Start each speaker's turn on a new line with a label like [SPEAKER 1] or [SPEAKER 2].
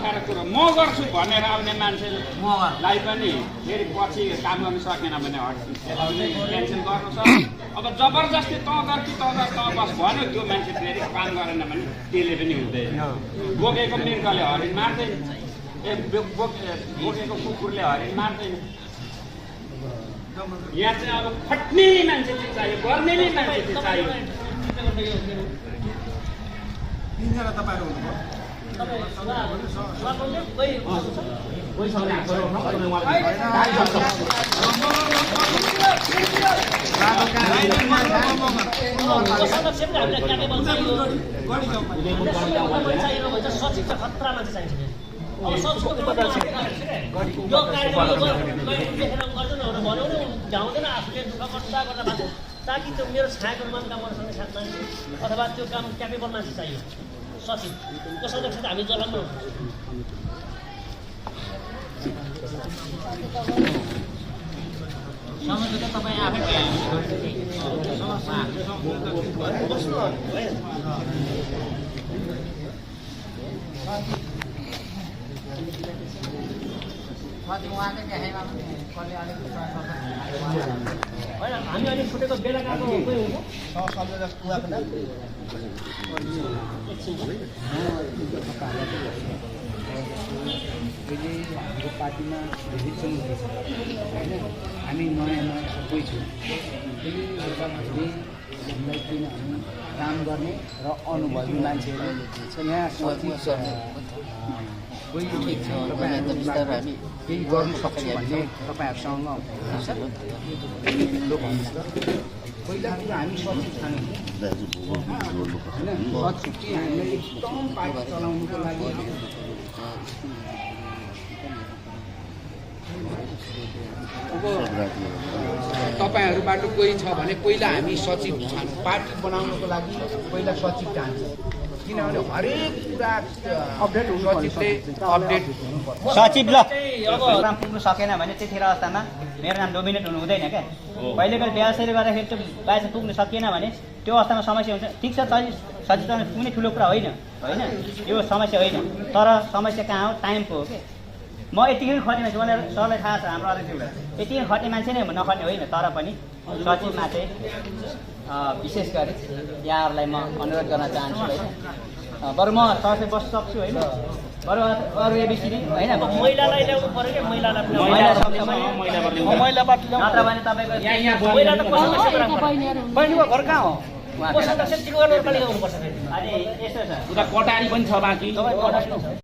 [SPEAKER 1] अप्ठ्यारो कुरो म गर्छु भनेर आउने मान्छेलाई पनि फेरि पछि काम गर्न सकेन भने त्यसलाई क्यान्सल गर्नु सक्छ। अब जबरजस्ती तँ गर कि तँ गर तँ बस भन्यो त्यो मान्छे फेरि काम गरेन भने त्यसले पनि हुँदैन। बोकेको मृगले हरिण मार्दैन, बोकेको कुकुरले हरिण मार्दैन। यहाँ चाहिँ अब खट्ने मान्छे चाहिँ चाहियो, गर्ने नै मान्छे चाहिँ चाहियो।
[SPEAKER 2] तीनजना तपाईहरु हुनुभयो।
[SPEAKER 3] ताकि त्यो मेरो छाएको मनका मनसँग साथमा अथवा त्यो काम क्यापेबल मान्छे चाहियो सचिव कसैले हामी जलाउनु समस्या त तपाईँ आफै होइन हामी अहिले छुटेको बेला गएको
[SPEAKER 4] हाम्रो पार्टीमा धेरै चेन्ज छ होइन। हामी नयाँ नयाँ सबै छौँ, त्यही गर्दाखेरि हामीलाई किन हामी काम गर्ने र अनुभवी मान्छेहरू यहाँ सचिव कोही केही गर्नु सक्छ भन्ने तपाईँहरूसँग पहिला कुरा हामी सचिव छान्यौँ होइन। सचिव चाहिँ हामीलाई एकदम पार्टी चलाउनुको लागि तपाईँहरूबाट कोही छ भने पहिला हामी सचिव छान्छौँ, पार्टी बनाउनुको लागि पहिला सचिव चाहन्छौँ। किनभने हरेक कुरा अपडेट सचिवले अपडेट हुनुपर्छ।
[SPEAKER 5] सचिव ल प्रोग्राम पुग्नु सकेन भने त्यतिखेर अवस्थामा मेरो नाम डोमिनेट हुनु हुँदैन क्या। कहिलेकहिले व्यवसायले गर्दाखेरि त्यो बाहिर पुग्नु सकिएन भने त्यो अवस्थामा समस्या हुन्छ। ठिक छ, सचिव त कुनै ठुलो कुरा होइन होइन, यो समस्या होइन। तर समस्या कहाँ हो, टाइमको हो कि। म यतिकै खट्ने मान्छे, मलाई सरलाई थाहा छ हाम्रो अध्यक्षलाई यतिकै खट्ने मान्छे नै नखट्ने होइन। तर पनि सचिवमा चाहिँ विशेष गरी यहाँहरूलाई म अनुरोध गर्न चाहन्छु होइन। बरु म सरले बस्न सक्छु होइन, बरु अरू एबिसिडी होइन।
[SPEAKER 3] महिलालाई ल्याउनु पऱ्यो क्या, महिलालाई
[SPEAKER 5] नत्र भने तपाईँको
[SPEAKER 4] बहिनीको घर कहाँ हो?
[SPEAKER 3] अनि यस्तो छ
[SPEAKER 1] उता कटारी पनि छ बाँकी।